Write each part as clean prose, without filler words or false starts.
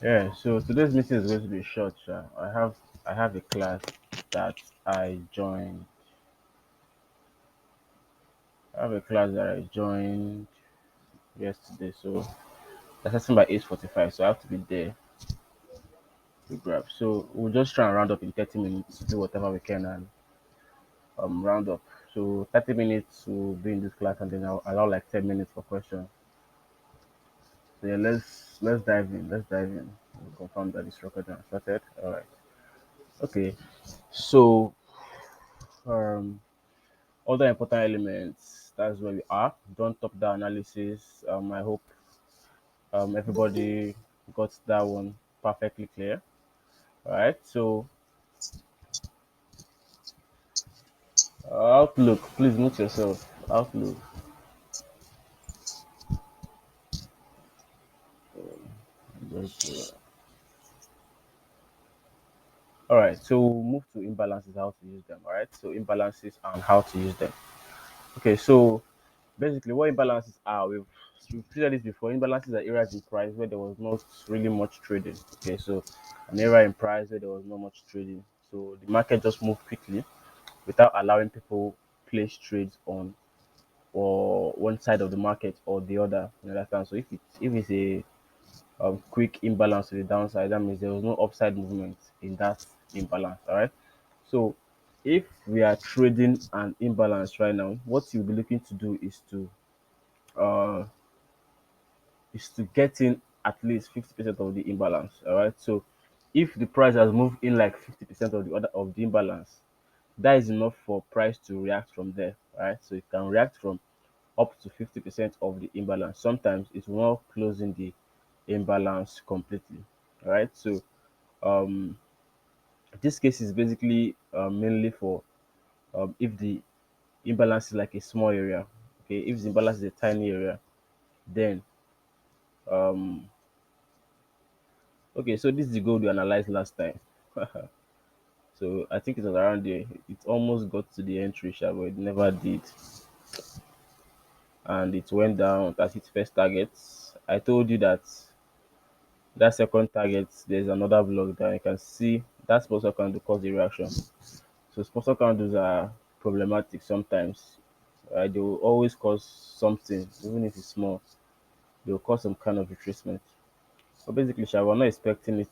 Yeah, so today's meeting is going to be short. I have a class that I joined. I have a class that I joined yesterday. So that's starting by 8:45. So I have to be there to grab. So we'll just try and round up in 30 minutes, do whatever we can and round up. So 30 minutes to be in this class and then I'll allow like 10 minutes for questions. So yeah, let's dive in. Let's dive in. We'll confirm that it's recording and started. All right. Okay. So um other important elements. That's where we are. Don't top down analysis. I hope everybody got that one perfectly clear. All right. So Outlook. Please mute yourself. Outlook. Just, all right. So we'll move to imbalances. How to use them. All right. So imbalances and how to use them. Okay. So basically, what imbalances are? We've treated this before. Imbalances are areas in price where there was not really much trading. Okay. So an area in price where there was not much trading. So the market just moved quickly without allowing people place trades on or one side of the market or the other. You understand? So if it's a quick imbalance to the downside, that means there was no upside movement in that imbalance. All right. So if we are trading an imbalance right now, what you'll be looking to do uh is to get in at least 50% of the imbalance. All right. So if the price has moved in like 50% of the other of the imbalance, that is enough for price to react from there. Right. So it can react from up to 50% of the imbalance. Sometimes it will not closing the imbalance completely. All right. So um this case is basically mainly for if the imbalance is like a small area. Okay, if the imbalance is a tiny area, then um okay, so this is the gold we analyzed last time. So I think it was around there. It almost got to the entry, sha, but it never did, and it went down at its first target. I told you that that second target, there's another block that you can see that sponsor candle cause the reaction. So sponsor candles are problematic sometimes. They will always cause something, even if it's small. They will cause some kind of retracement. So basically, sha, we're not expecting it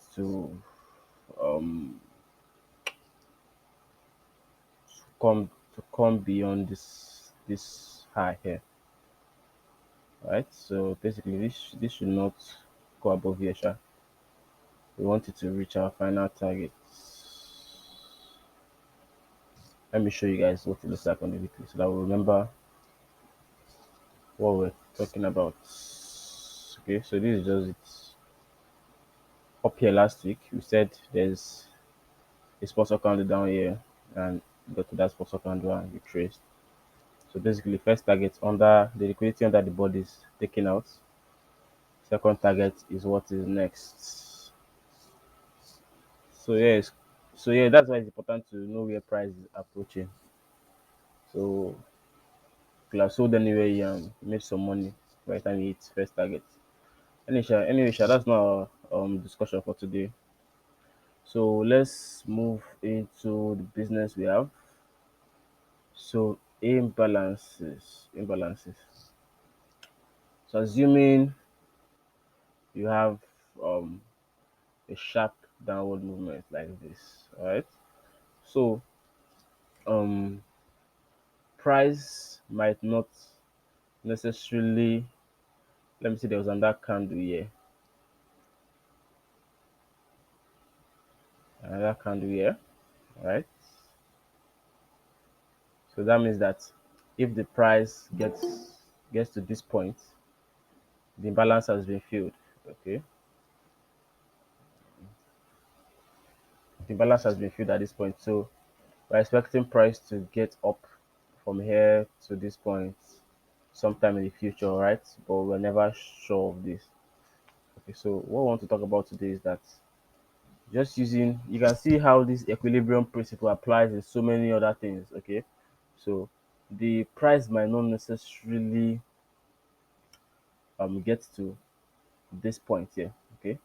um to come beyond this high here, right? So basically, this should not go above here, sha. We want it to reach our final target. Let me show you guys what it looks like on the weekly so that we remember what we're talking about. Okay, so this is just it. Up here last week, we said there's a sponsor candle down here and go to that sponsor candle and retrace. So basically, first target under the liquidity under the body is taken out. Second target is what is next. So yes, so yeah, that's why it's important to know where price is approaching. So could have sold anyway and made some money by the time you hit first target. Anyway, that's not our discussion for today. So let's move into the business we have. So imbalances. So assuming you have um a sharp downward movement like this, all right? So um price might not necessarily, let me see, there was another candle here, another candle here, right? So that means that if the price gets to this point, the imbalance has been filled. Okay, the imbalance has been filled at this point. So we're expecting price to get up from here to this point sometime in the future, right? But we're never sure of this. Okay, so what I want to talk about today is that just using, you can see how this equilibrium principle applies in so many other things. Okay, so the price might not necessarily get to this point here. Okay,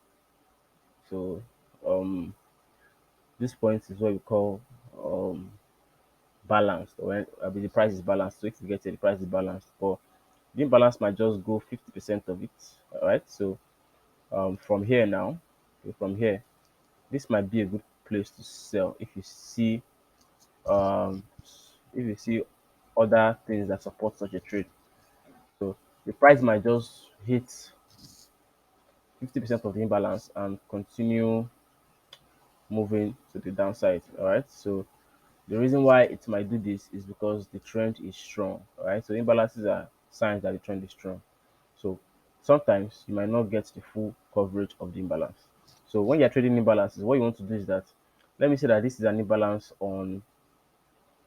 So um this point is what we call um balanced, or when the price is balanced. So if you get it, the price is balanced. But the imbalance might just go 50% of it. All right. So from here now, okay, from here, this might be a good place to sell um if you see other things that support such a trade. So the price might just hit 50% of the imbalance and continue moving to the downside. All right. So the reason why it might do this is because the trend is strong. All right. So imbalances are signs that the trend is strong. So sometimes you might not get the full coverage of the imbalance. So when you're trading imbalances, what you want to do is that, let me say that this is an imbalance on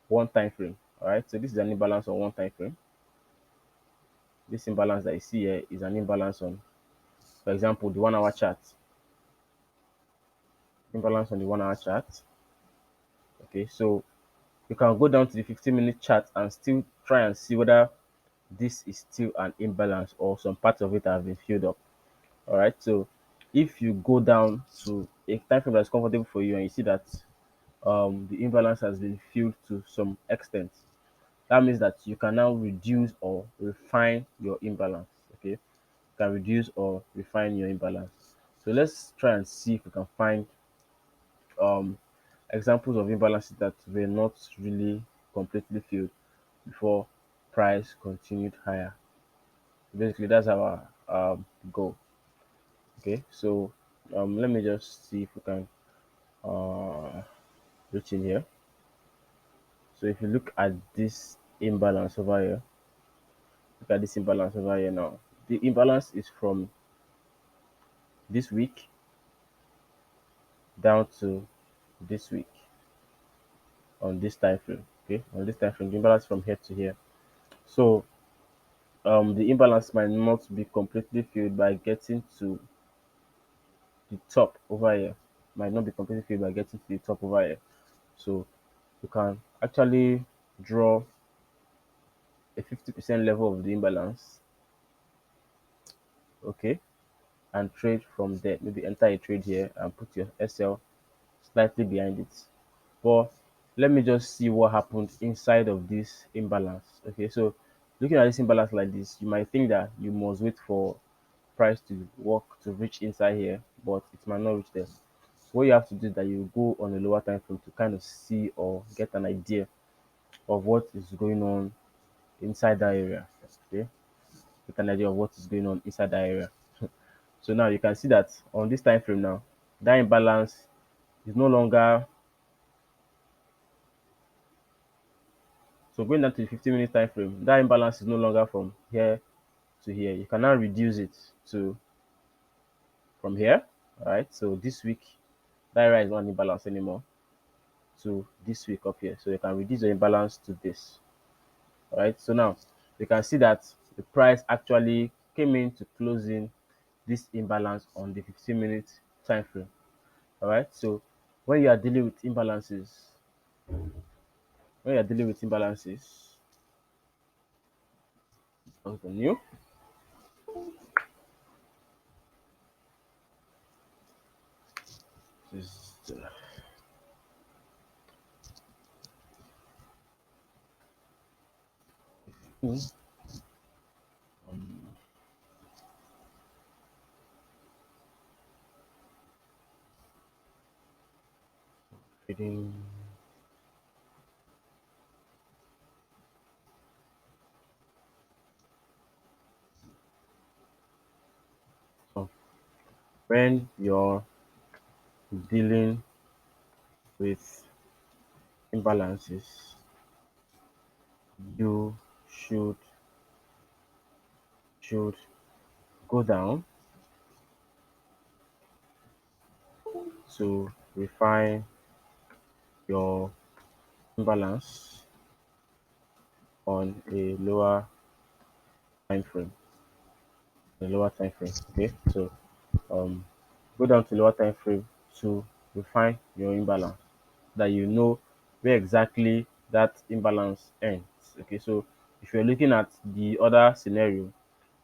one time frame. All right. So this is an imbalance on one time frame. This imbalance that you see here is an imbalance on, for example, the 1 hour chart. Imbalance on the 1 hour chart. Okay. So you can go down to the 15-minute chart and still try and see whether this is still an imbalance or some parts of it have been filled up. All right. So if you go down to a time frame that's comfortable for you and you see that the imbalance has been filled to some extent, that means that you can now reduce or refine your imbalance. Okay. You can reduce or refine your imbalance. So let's try and see if we can find um, examples of imbalances that were not really completely filled before price continued higher. Basically, that's our goal. Okay, so let me just see if we can uh, reach in here. So if you look at this imbalance over here, look at this imbalance over here now. The imbalance is from this week down to this week on this time frame. Okay, on this time frame, the imbalance from here to here. So the imbalance might not be completely filled by getting to the top over here. Might not be completely filled by getting to the top over here. So you can actually draw a 50% level of the imbalance, okay, and trade from there. Maybe enter a trade here and put your SL slightly behind it. But let me just see what happened inside of this imbalance. Okay, so looking at this imbalance like this, you might think that you must wait for price to work to reach inside here, but it might not reach there. What you have to do is that you go on a lower time frame to kind of see or get an idea of what is going on inside that area. Okay, get an idea of what is going on inside that area. So now you can see that on this time frame now, that imbalance is no longer, so going down to the 15-minute time frame, that imbalance is no longer from here to here. You can now reduce it to from here. All right. So this week, that area is not an imbalance anymore to this week up here. So you can reduce the imbalance to this. All right. So now you can see that the price actually came in to close in this imbalance on the 15-minute time frame. All right. So when you are dealing with imbalances, when you are dealing with imbalances, what's the new? Just reading. So when you're dealing with imbalances, you should should go down to refine your imbalance on a lower time frame. A lower time frame. Okay, so um, go down to lower time frame to refine your imbalance, that you know where exactly that imbalance ends. Okay, so if you're looking at the other scenario,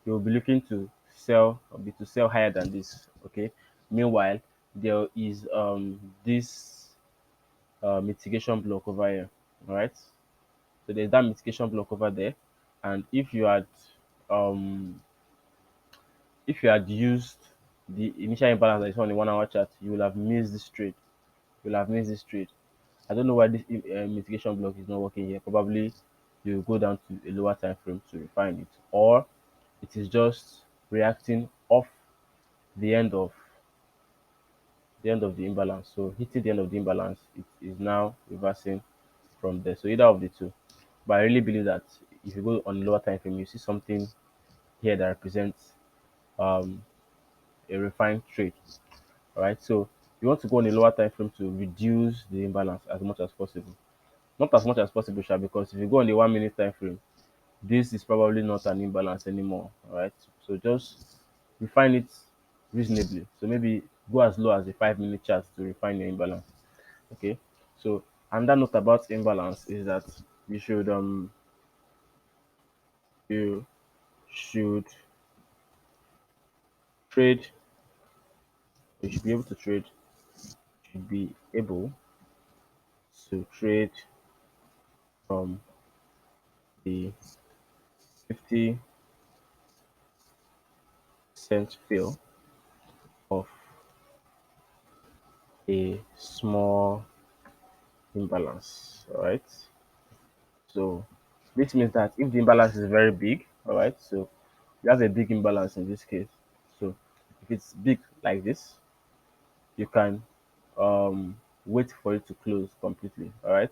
you'll be looking to sell or be to sell higher than this. Okay, meanwhile there is this mitigation block over here. All right. So there's that mitigation block over there, and um used the initial imbalance that is on the 1 hour chart, you will have missed this trade. You will have missed this trade. I don't know why this mitigation block is not working here. Probably you go down to a lower time frame to refine it, or it is just reacting off the end of the imbalance. So hitting the end of the imbalance, it is now reversing from there. So either of the two. But I really believe that if you go on lower time frame, you see something here that represents um, a refined trade. All right. So you want to go on a lower time frame to reduce the imbalance as much as possible. Not as much as possible, sha, because if you go on the 1 minute time frame, this is probably not an imbalance anymore. All right. So just refine it reasonably. So maybe go as low as a 5 minute chart to refine your imbalance. Okay. So another note about imbalance is that you should um you should trade you should be able to trade should be able to trade from the 50% fill of a small imbalance. All right. So this means that if the imbalance is very big, all right, so you have a big imbalance in this case. So if it's big like this, you can wait for it to close completely. All right.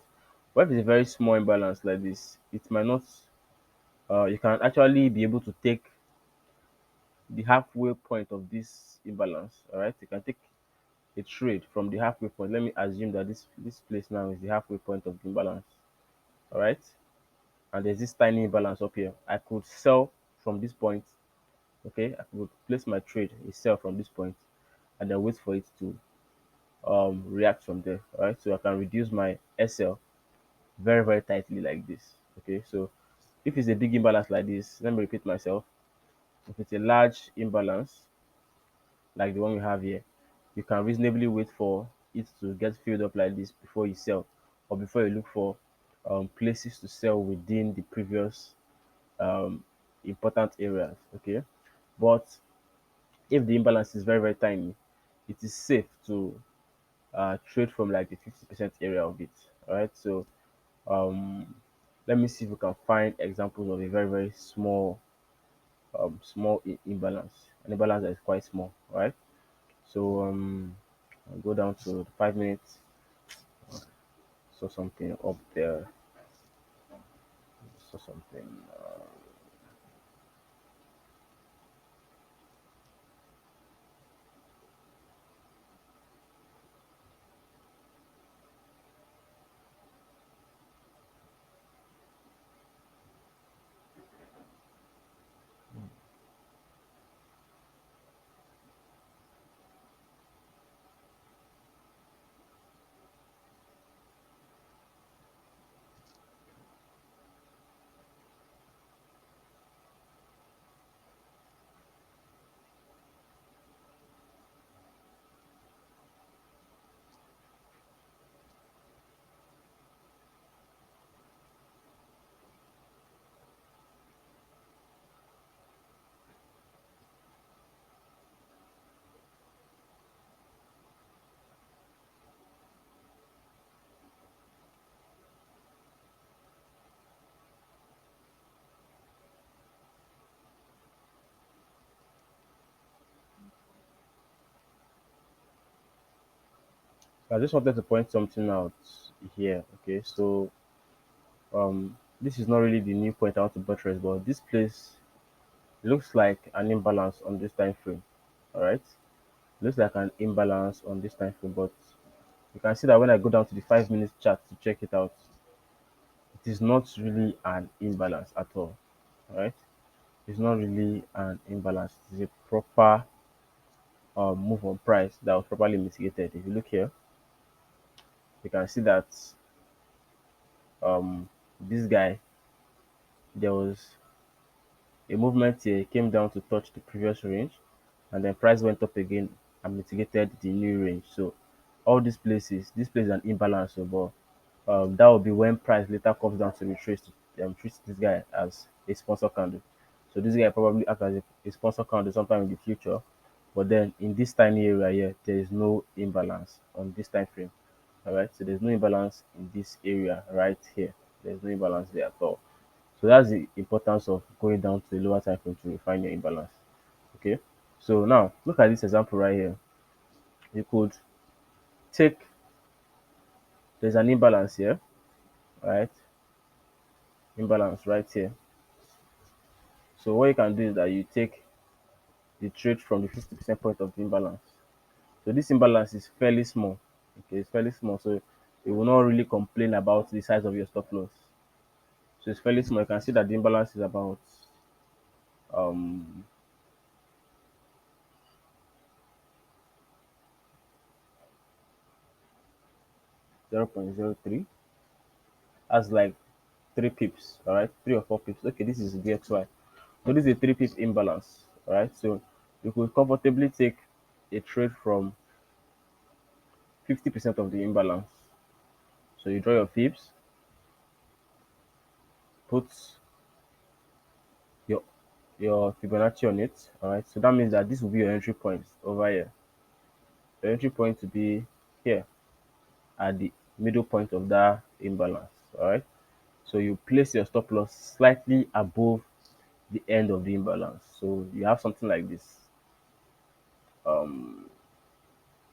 But if it's a very small imbalance like this, it might not. You can actually be able to take the halfway point of this imbalance. All right. You can take a trade from the halfway point. Let me assume that this place now is the halfway point of the imbalance. All right. And there's this tiny imbalance up here. I could sell from this point. Okay, I could place my trade, a sell from this point, and then wait for it to react from there. All right, so I can reduce my SL very very tightly like this. Okay, so if it's a big imbalance like this, let me repeat myself. If it's a large imbalance like the one we have here, you can reasonably wait for it to get filled up like this before you sell, or before you look for places to sell within the previous um, important areas. Okay, but if the imbalance is very very tiny, it is safe to trade from like the 50% area of it. All right, so um, let me see if we can find examples of a very very small imbalance, an imbalance that is quite small. All right, so I'll go down to 5 minutes. Saw something up there. Saw something. I just wanted to point something out here. Okay, so this is not really the new point I want to buttress, but this place looks like an imbalance on this time frame. All right, looks like an imbalance on this time frame, but you can see that when I go down to the 5 minute chart to check it out, it is not really an imbalance at all. All right, it's not really an imbalance. It's a proper move on price that was properly mitigated. If you look here, you can see that this guy, there was a movement here, came down to touch the previous range, and then price went up again. and mitigated the new range. So all these places, this place is an imbalance. So, but that will be when price later comes down to retrace treat this guy as a sponsor candle. So this guy probably act as a sponsor candle sometime in the future. But then in this tiny area here, there is no imbalance on this time frame. All right, so there's no imbalance in this area right here. There's no imbalance there at all. So that's the importance of going down to the lower time frame to refine your imbalance. Okay. So now look at this example right here. You could take there's an imbalance here, right? Imbalance right here. So what you can do is that you take the trade from the 50% point of the imbalance. So this imbalance is fairly small. Okay, it's fairly small. So you will not really complain about the size of your stop loss. So it's fairly small. You can see that the imbalance is about um 0.03 as like 3 pips, all right, 3 or 4 pips. Okay, this is BXY. So this is a 3 pip imbalance, all right. So you could comfortably take a trade from 50% of the imbalance. So you draw your pips, put your Fibonacci on it, all right. So that means that this will be your entry point over here. The entry point to be here at the middle point of that imbalance, all right. So you place your stop loss slightly above the end of the imbalance. So you have something like this um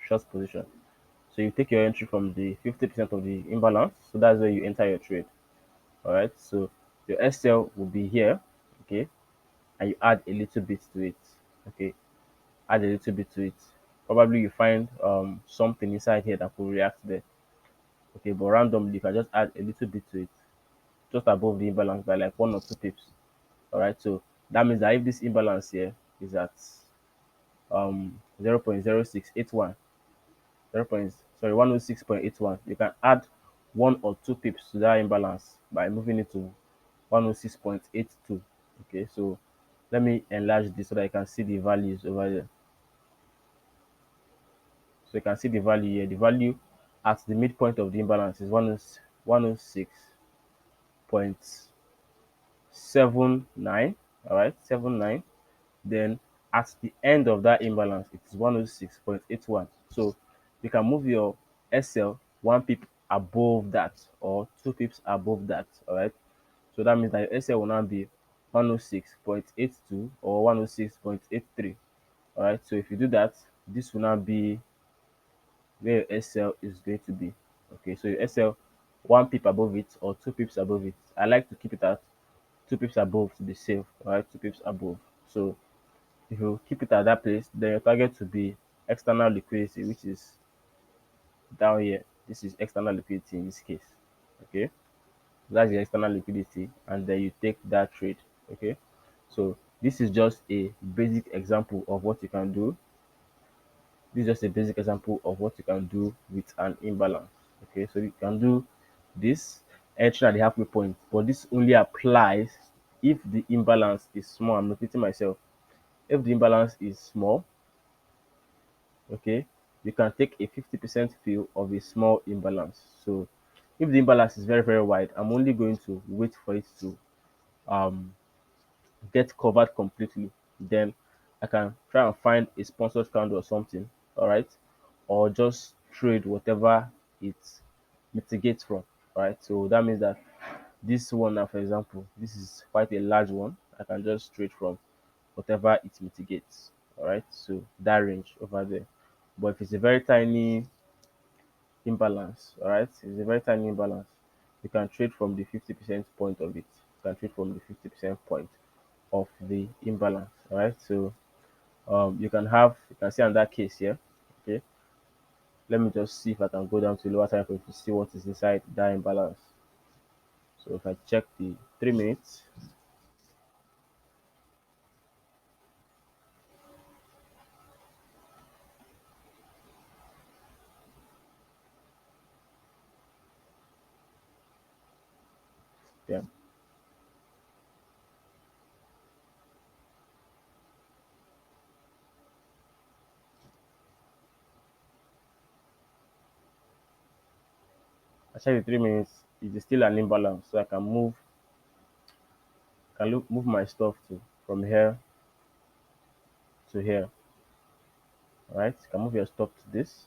short position. So you take your entry from the 50% of the imbalance. So that's where you enter your trade. All right. So your SL will be here. Okay. And you add a little bit to it. Okay. Add a little bit to it. Probably you find something inside here that will react there. Okay. But randomly, you can just add a little bit to it, just above the imbalance by like 1 or 2 pips. All right. So that means that if this imbalance here is at 0.0681, 0. Sorry, 106.81. You can add 1 or 2 pips to that imbalance by moving it to 106.82. Okay, so let me enlarge this so that you can see the values over there. So you can see the value here. The value at the midpoint of the imbalance is 106.79. All right, 79. Then at the end of that imbalance, it is 106.81. So you can move your SL 1 pip above that or 2 pips above that. All right. So that means that your SL will now be 106.82 or 106.83. All right. So if you do that, this will now be where your SL is going to be. Okay. So your SL 1 pip above it or 2 pips above it. I like to keep it at 2 pips above to be safe. All right. 2 pips above. So if you keep it at that place, then your target to be external liquidity, which is down here. This is external liquidity in this case. Okay, that's the external liquidity, and then you take that trade. Okay, so this is just a basic example of what you can do. This is just a basic example of what you can do with an imbalance. Okay, so you can do this entry at the halfway point, but this only applies if the imbalance is small. I'm repeating myself. If the imbalance is small, okay, you can take a 50% fill of a small imbalance. So if the imbalance is very, very wide, I'm only going to wait for it to um get covered completely. Then I can try and find a sponsored candle or something, all right, or just trade whatever it mitigates from. All right, so that means that this one now, for example, this is quite a large one. I can just trade from whatever it mitigates. All right, so that range over there. But if it's a very tiny imbalance, all right, it's a very tiny imbalance, you can trade from the 50% point of it. You can trade from the 50% point of the imbalance. All right, so you can see on that case here. Okay, let me just see if I can go down to lower time frame to see what is inside that imbalance. So if I check the 3 minutes, yeah, After the 3 minutes, it is still an imbalance. So I can move my stuff to from here to here. Right? You can move your stuff to this.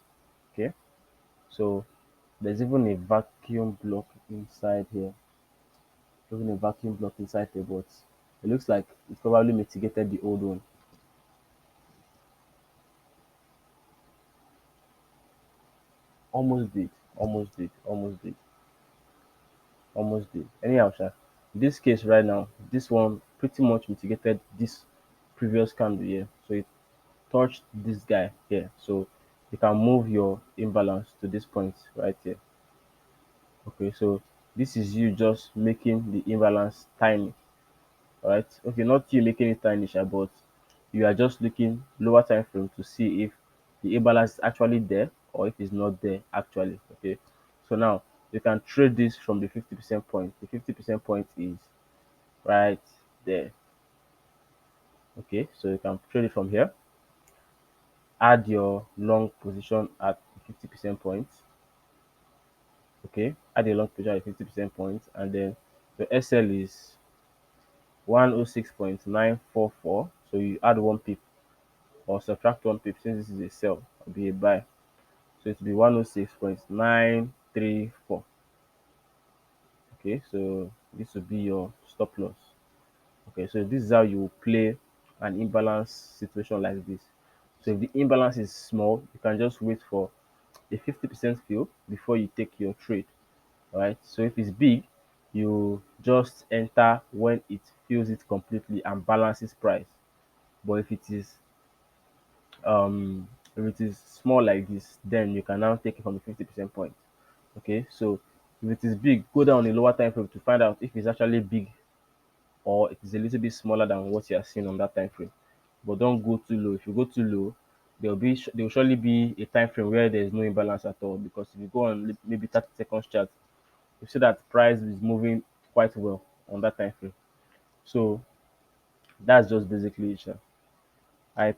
Okay. So there's even a vacuum block inside here. Even a vacuum block inside here, but it looks like it probably mitigated the old one. Almost did. Almost did. Almost did. Almost did. Anyhow, sha, this case right now, this one pretty much mitigated this previous candle here. So it touched this guy here. So you can move your imbalance to this point right here. Okay, so this is you just making the imbalance tiny. Alright. Okay, not you making it tiny, sha, but you are just looking lower time frame to see if the imbalance is actually there or if it's not there actually. Okay. So now you can trade this from the 50% point. The 50% point is right there. Okay, so you can trade it from here. Add your long position at 50% point. Okay, add your long position at 50% point, and then the SL is 106.944. So you add 1 pip or subtract 1 pip since this is a sell, it'll be a buy. So it will be 106.934. Okay, so this will be your stop loss. Okay, so this is how you play an imbalance situation like this. So if the imbalance is small, you can just wait for a 50% fill before you take your trade. All right. So if it's big, you just enter when it fills it completely and balances price. But um if it is small like this, then you can now take it from the 50% point. Okay. So if it is big, go down a lower time frame to find out if it's actually big or it is a little bit smaller than what you are seeing on that time frame. But don't go too low. If you go too low, there will surely be a time frame where there is no imbalance at all. Because if you go on maybe 30 seconds chart, you see that price is moving quite well on that time frame. So that's just basically it. Sha. I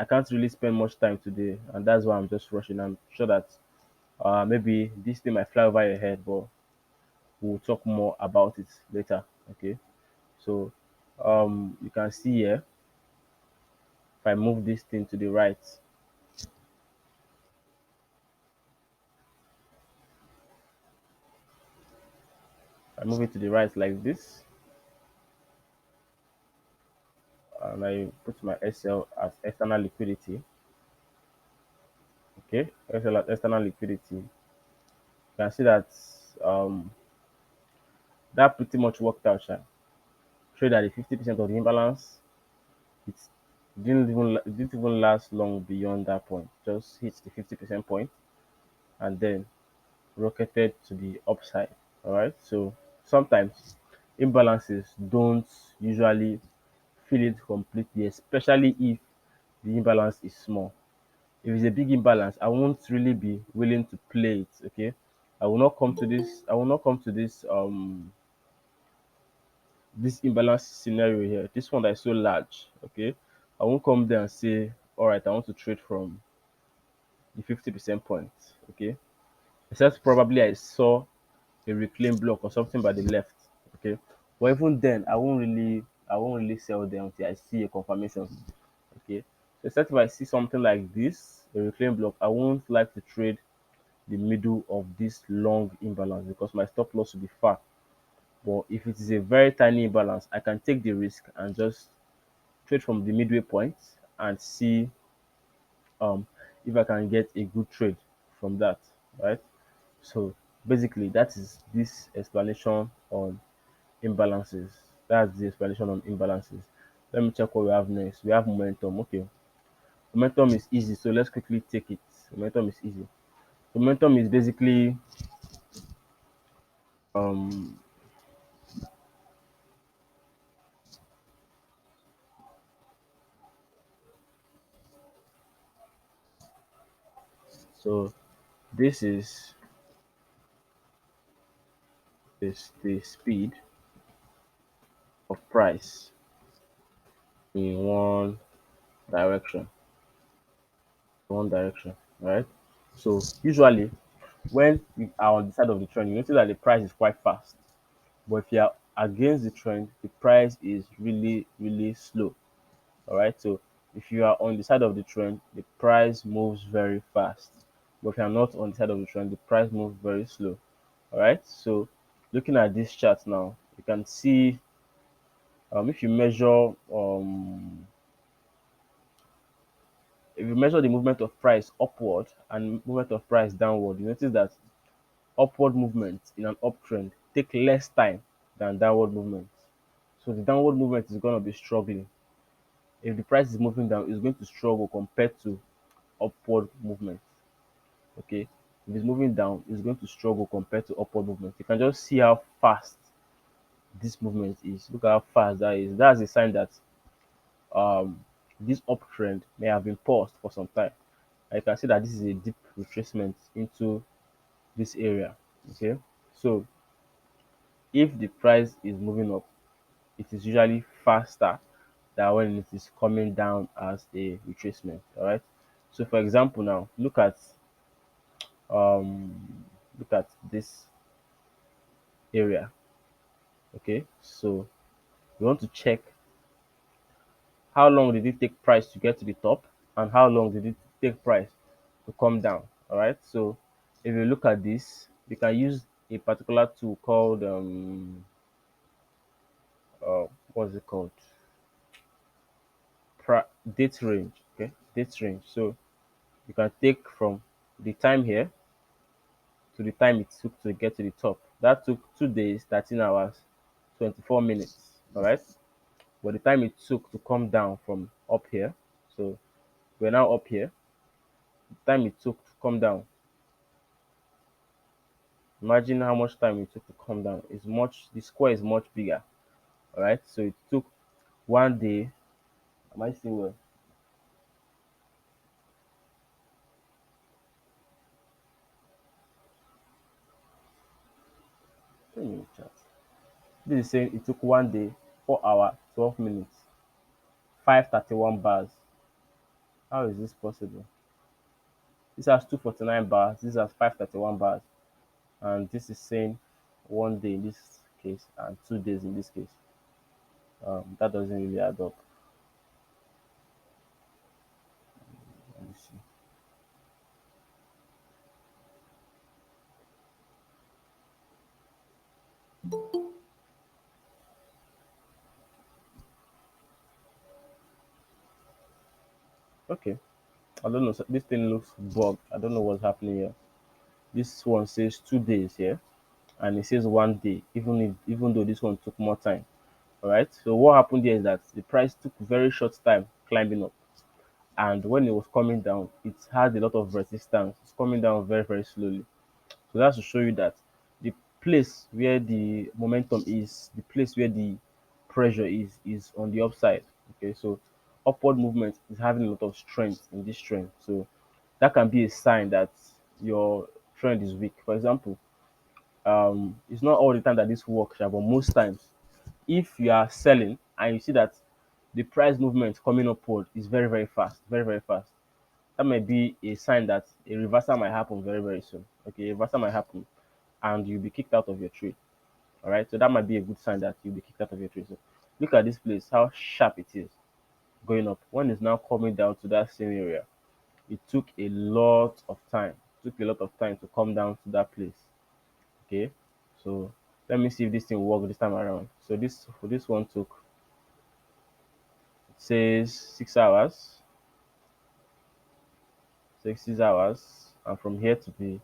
can't really spend much time today, and that's why I'm just rushing. I'm sure that maybe this thing might fly over your head, but we'll talk more about it later. Okay. So you can see here, if I move this thing to the right, I move it to the right like this, and I put my SL as external liquidity. Okay, SL as external liquidity. You can see that um that pretty much worked out. Sha. Trade at the 50% of the imbalance. It didn't even last long beyond that point. Just hit the 50% point and then rocketed to the upside. All right. So sometimes imbalances don't usually fill it completely, especially if the imbalance is small. If it's a big imbalance, I won't really be willing to play it. Okay. I will not come to this. I will not come to this imbalance scenario here. This one that is so large. Okay. I won't come there and say, all right, I want to trade from the 50% point. Okay. Except probably I saw a reclaim block or something by the left. Okay. But even then, I won't really sell them until I see a confirmation. Okay. So except if I see something like this, a reclaim block, I won't like to trade the middle of this long imbalance because my stop loss will be far. But if it is a very tiny imbalance, I can take the risk and just trade from the midway point and see um if I can get a good trade from that, right? So basically that is this explanation on imbalances. That's the explanation on imbalances. Let me check what we have next. We have momentum. Okay. Momentum is easy, so let's quickly take it. Momentum is easy. Momentum is basically um so this is the speed of price in direction one direction, right? So usually When you are on the side of the trend, you notice that the price is quite fast. But if you are against the trend, the price is really, really slow. All right. So if you are on the side of the trend, the price moves very fast. But if you are not on the side of the trend, the price moves very slow. All right. So looking at this chart now, you can see if you measure if you measure the movement of price upward and movement of price downward, you notice that upward movement in an uptrend take less time than downward movement. So the downward movement is going to be struggling. If the price is moving down, it's going to struggle compared to upward movement. Okay, if it's moving down, it's going to struggle compared to upward movement. You can just see how fast this movement is. Look at how fast that is. That's a sign that um this uptrend may have been paused for some time. I can see that this is a deep retracement into this area. Okay, so if the price is moving up, it is usually faster than when it is coming down as a retracement. All right. So for example, now um look at this area. Okay, so we want to check how long did it take price to get to the top and how long did it take price to come down. All right. So if you look at this, you can use a particular tool called what's it called? Date range. Okay, date range. So you can take from the time here to the time it took to get to the top. That took 2 days, 13 hours, 24 minutes. All right. But the time it took to come down from up here, so we're now up here, the time it took to come down, imagine how much time it took to come down. It's much, the square is much bigger. All right. So it took 1 day. Am I still well? Let me chat. This is saying it took 1 day, 4 hours, 12 minutes, 531 bars. How is this possible? This has 249 bars, this has 531 bars, and this is saying 1 day in this case and 2 days in this case. That doesn't really add up. Let me see. Okay, I don't know. This thing looks bugged. I don't know what's happening here. This one says 2 days here, and it says 1 day, even though this one took more time. All right. So what happened here is that the price took very short time climbing up, and when it was coming down, it had a lot of resistance. It's coming down very, very slowly. So that's to show you that the place where the momentum is, the place where the pressure is on the upside. Okay, so upward movement is having a lot of strength in this trend. So that can be a sign that your trend is weak. For example, it's not all the time that this works, but most times, if you are selling and you see that the price movement coming upward is very, very fast, very, very fast, that might be a sign that a reversal might happen very, very soon. Okay, a reversal might happen and you'll be kicked out of your trade. All right, so that might be a good sign that you'll be kicked out of your trade. So look at this place, how sharp it is going up. When it's now coming down to that same area, it took a lot of time. It took a lot of time to come down to that place. Okay, so let me see if this thing will work this time around. So this for this one took, it says 6 hours, 6 hours, and from here to the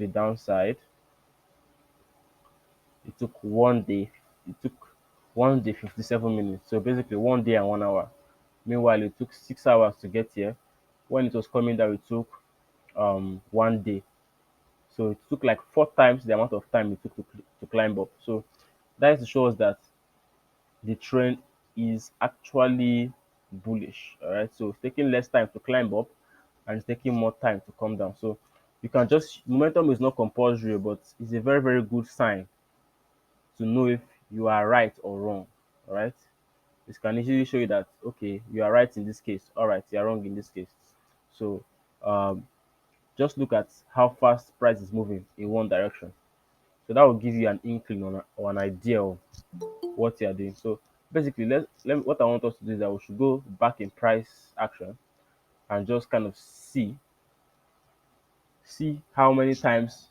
downside, it took 1 day. It took 1 day 57 minutes. So basically 1 day and 1 hour. Meanwhile, it took 6 hours to get here. When it was coming down, it took 1 day. So it took like 4 times the amount of time it took to climb up. So that shows that the trend is actually bullish. All right. So it's taking less time to climb up and it's taking more time to come down. So you can just, momentum is not compulsory, but it's a very, very good sign to know if you are right or wrong. All right. It can easily show you that okay, you are right in this case. All right, you are wrong in this case. So um, just look at how fast price is moving in one direction. So that will give you an inkling or an idea of what you are doing. So basically, what I want us to do is that we should go back in price action and just kind of see how many times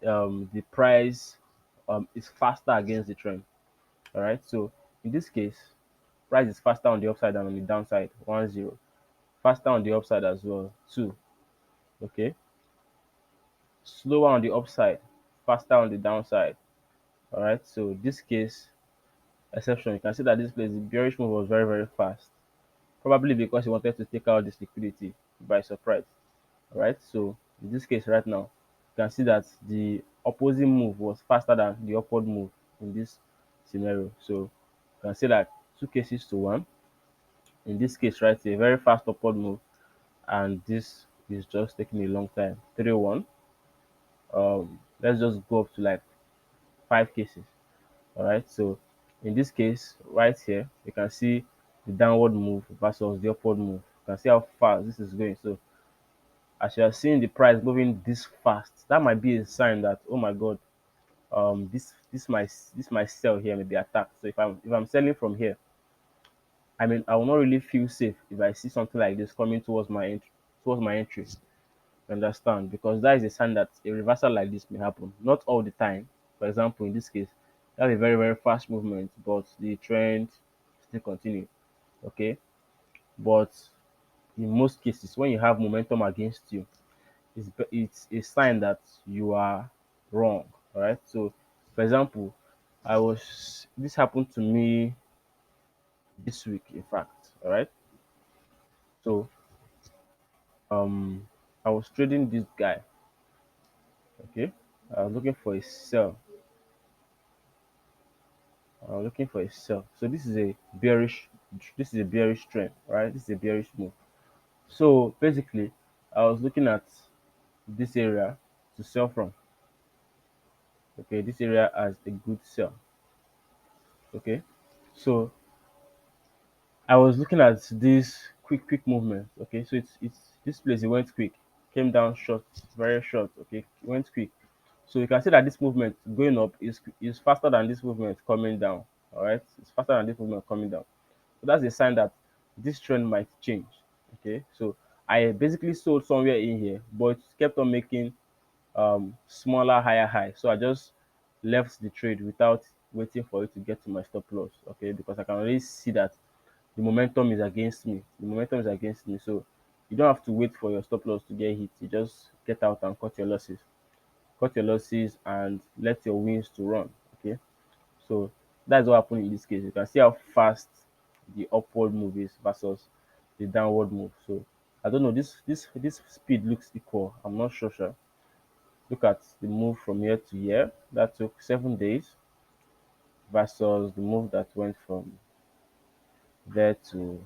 the price is faster against the trend. All right. So in this case, price is faster on the upside than on the downside. 1-0. Faster on the upside as well. 2. Okay. Slower on the upside. Faster on the downside. All right. So this case exception, you can see that this place the bearish move was very very fast. Probably because he wanted to take out this liquidity by surprise. All right. So in this case right now, you can see that the opposing move was faster than the upward move in this scenario. So you can see that 2 cases to 1. In this case, right, a very fast upward move, and this is just taking a long time. 3-1. Let's just go up to like 5 cases. All right. So in this case, right here, you can see the downward move versus the upward move. You can see how fast this is going. So as you are seeing the price moving this fast, that might be a sign that oh my god, this my sell here may be attacked. So if I'm selling from here, I mean I will not really feel safe if I see something like this coming towards my entry. You understand? Because that is a sign that a reversal like this may happen. Not all the time. For example, in this case, you have a very very fast movement, but the trend still continue. Okay, but in most cases, when you have momentum against you, it's a sign that you are wrong. All right. So, for example, this happened to me this week, in fact. All right. So, um, I was trading this guy. Okay, I was looking for a sell. Looking for a sell. So this is a bearish trend, right? This is a bearish move. So basically, I was looking at this area to sell from. Okay, this area as a good sell. Okay, so I was looking at this quick movement. Okay, so it's this place it went quick, came down short, very short. Okay, it went quick. So you can see that this movement going up is faster than this movement coming down. All right, it's faster than this movement coming down. So that's a sign that this trend might change. Okay, so I basically sold somewhere in here, but it kept on making smaller, higher high. So I just left the trade without waiting for it to get to my stop loss. Okay, because I can already see that the momentum is against me. The momentum is against me. So you don't have to wait for your stop loss to get hit. You just get out and cut your losses. Cut your losses and let your wins to run. Okay. So that's what happened in this case. You can see how fast the upward move is versus the downward move. So I don't know. This speed looks equal. I'm not sure. Look at the move from here to here. That took 7 days versus the move that went from there to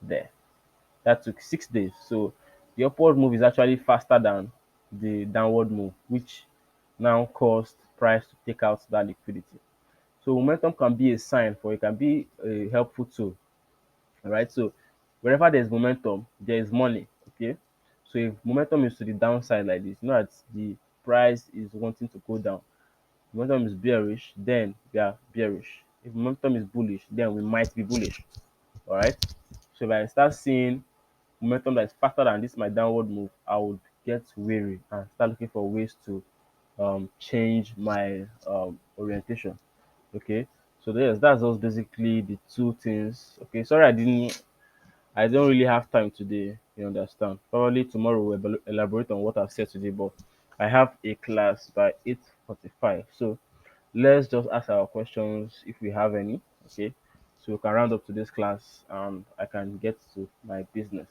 there. That took 6 days. So the upward move is actually faster than the downward move, which now caused price to take out that liquidity. So momentum can be a sign for it can be a helpful tool. All right. So wherever there's momentum, there is money. Okay. So if momentum is to the downside like this, you know that the price is wanting to go down. Momentum is bearish, then we are bearish. If momentum is bullish, then we might be bullish. All right. So if I start seeing momentum that is faster than this my downward move, I would get weary and start looking for ways to change my orientation. Okay, so yes, that's just basically the two things. Okay, sorry I don't really have time today. You understand? Probably tomorrow we'll elaborate on what I've said today, but I have a class by 8:45. So let's just ask our questions if we have any. Okay, so we can round up today's class and I can get to my business.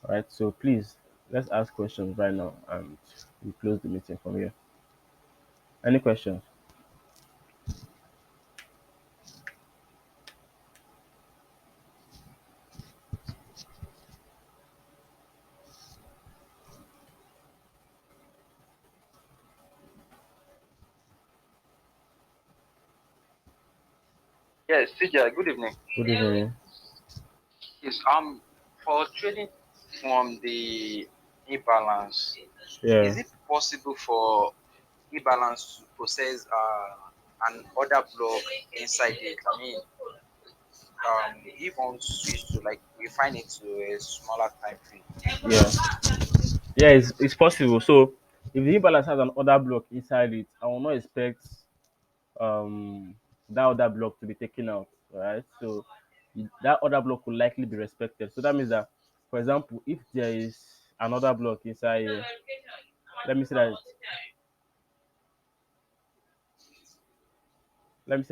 All right, so please let's ask questions right now and we close the meeting from here. Any questions? Yes, CJ, good evening. Good evening. Yes, for trading from the imbalance, Yeah. is it possible for imbalance to process an order block inside it? I mean, if one switch to like refine it to a smaller time frame. Yeah. Yeah, it's possible. So if the imbalance has an order block inside it, I will not expect um that other block to be taken out. Right. So that other block will likely be respected. So that means that, for example, if there is another block inside here, let me say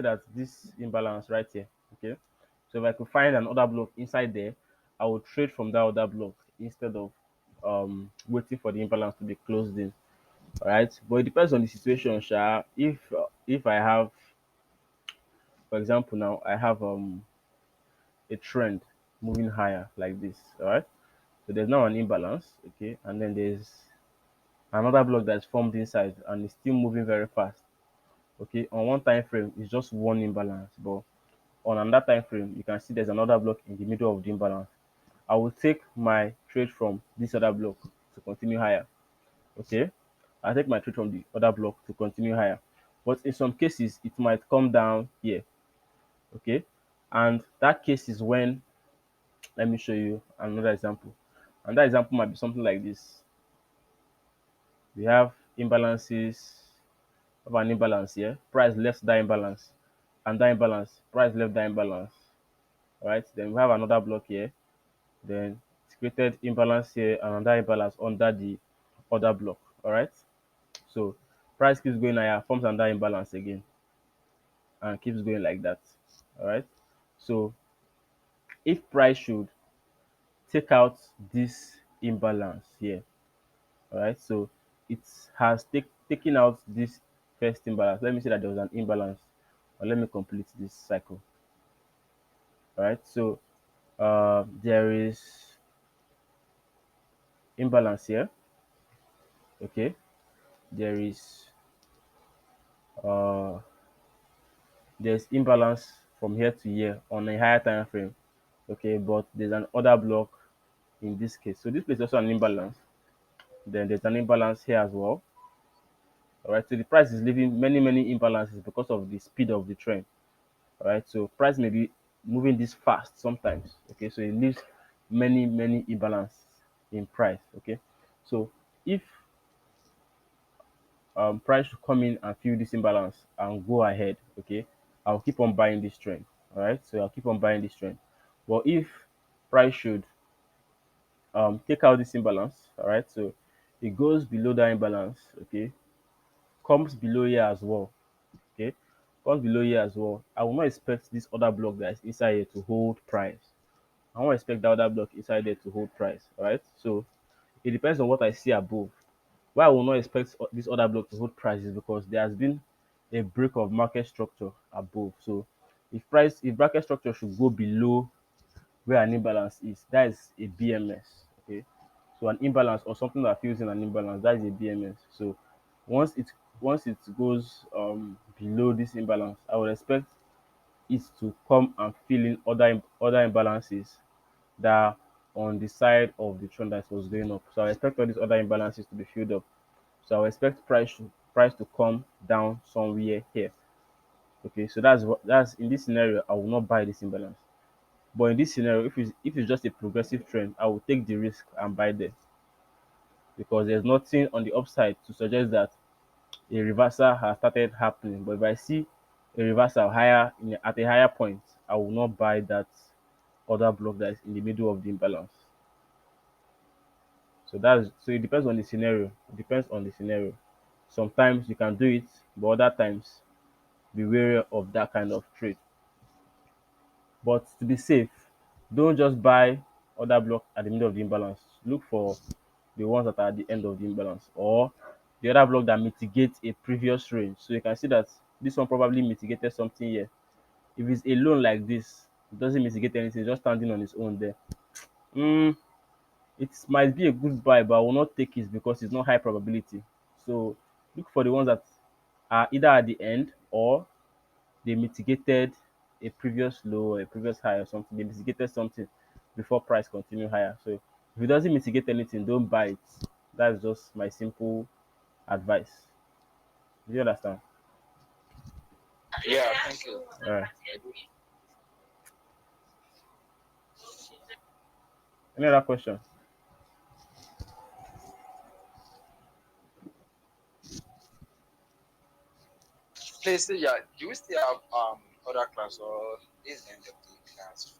that this imbalance right here. Okay. So if I could find an order block inside there, I will trade from that other block instead of waiting for the imbalance to be closed in. All right. But it depends on the situation, Sha. If I have, for example, now I have a trend moving higher like this. All right. So there's now an imbalance. Okay, and then there's another block that's formed inside and it's still moving very fast. Okay, on one time frame it's just one imbalance, but on another time frame you can see there's another block in the middle of the imbalance. I will take my trade from this other block to continue higher. Okay, I take my trade from the other block to continue higher. But in some cases, it might come down here. Okay, and that case is when, let me show you another example. And that example might be something like this. We have imbalances of an imbalance here. Price left that imbalance, and that imbalance, price left that imbalance. All right, then we have another block here. Then it's created imbalance here and another imbalance under the other block. All right. So price keeps going higher, forms another imbalance again, and keeps going like that. All right. So if price should take out this imbalance here, all right. So it has taken out this first imbalance. Let me say that there was an imbalance, or let me complete this cycle. All right. So there is imbalance here. Okay. There is uh there's imbalance from here to here on a higher time frame. Okay, but there's an order block in this case. So this place is also an imbalance. Then there's an imbalance here as well. All right, so the price is leaving many imbalances because of the speed of the trend. All right, so price may be moving this fast sometimes. Okay, so it leaves many imbalance in price. Okay, so if price should come in and fill this imbalance and go ahead, okay, I'll keep on buying this trend. All right, so I'll keep on buying this trend. But if price should take out this imbalance, all right, so it goes below that imbalance, okay, comes below here as well, okay, comes below here as well. I will not expect this other block that is inside here to hold price. I won't expect that other block inside there to hold price. All right, so it depends on what I see above. Why I will not expect this other block to hold price is because there has been a break of market structure above. So if bracket structure should go below where an imbalance is, that is a BMS. Okay, so an imbalance or something that fills in an imbalance, that is a BMS. So once it once it goes below this imbalance, I would expect it to come and fill in other imbalances that are on the side of the trend that was going up. So I expect all these other imbalances to be filled up. So I expect price to come down somewhere here. Okay, so that's in this scenario, I will not buy this imbalance. But in this scenario, if it's just a progressive trend, I will take the risk and buy there because there's nothing on the upside to suggest that a reversal has started happening. But if I see a reversal at a higher point, I will not buy that other block that is in the middle of the imbalance. So it depends on the scenario. It depends on the scenario. Sometimes you can do it, but other times be wary of that kind of trade. But to be safe, don't just buy other block at the middle of the imbalance. Look for the ones that are at the end of the imbalance or the other block that mitigates a previous range. So you can see that this one probably mitigated something here. If it's alone like this, it doesn't mitigate anything, it's just standing on its own there. Mm, it might be a good buy, but I will not take it because it's not high probability. So look for the ones that are either at the end or they mitigated a previous low or a previous high or something. They mitigated something before price continue higher. So if it doesn't mitigate anything, don't buy it. That's just my simple advice. Do you understand? Yeah, thank you. All right. Any other question? Please, yeah, do we still have other class or this is the end of the class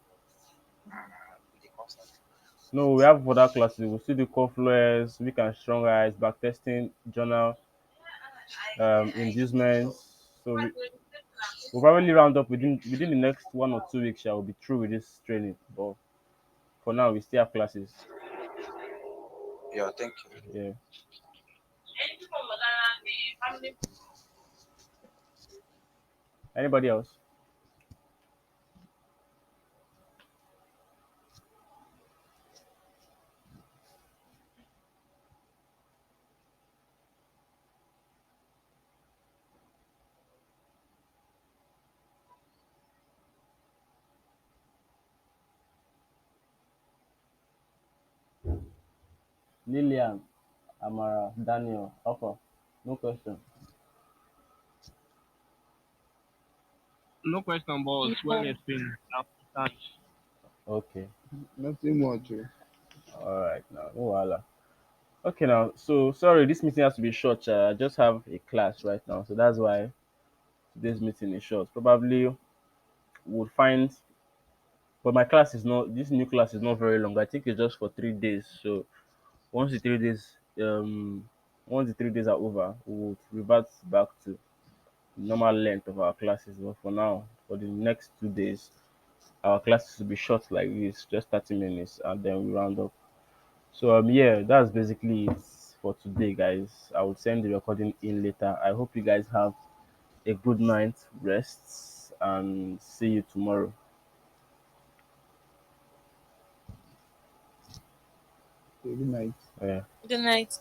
with the concert? No, we have other classes. We still do confluence, weak and strong eyes, backtesting, journal, inducements. So we'll probably round up within the next 1 or 2 weeks. I will be through with this training. But for now, we still have classes. Yeah, thank you. Yeah. Anybody else? Lillian, Amara, Daniel, Alpha. No question. No question, boss. Well explained. I understand. Okay. Nothing much. All right. Now, no wahala. Okay. Now, so sorry, this meeting has to be short. I just have a class right now, so that's why today's meeting is short. Probably would find, but my class is not. This new class is not very long. I think it's just for 3 days. So once the 3 days, once the 3 days are over, we will revert back to normal length of our classes. But for now, for the next 2 days, our classes will be short like this, just 30 minutes, and then we round up. So yeah, that's basically it for today, guys. I will send the recording in later. I hope you guys have a good night, rest, and see you tomorrow. Good night. Yeah. Good night.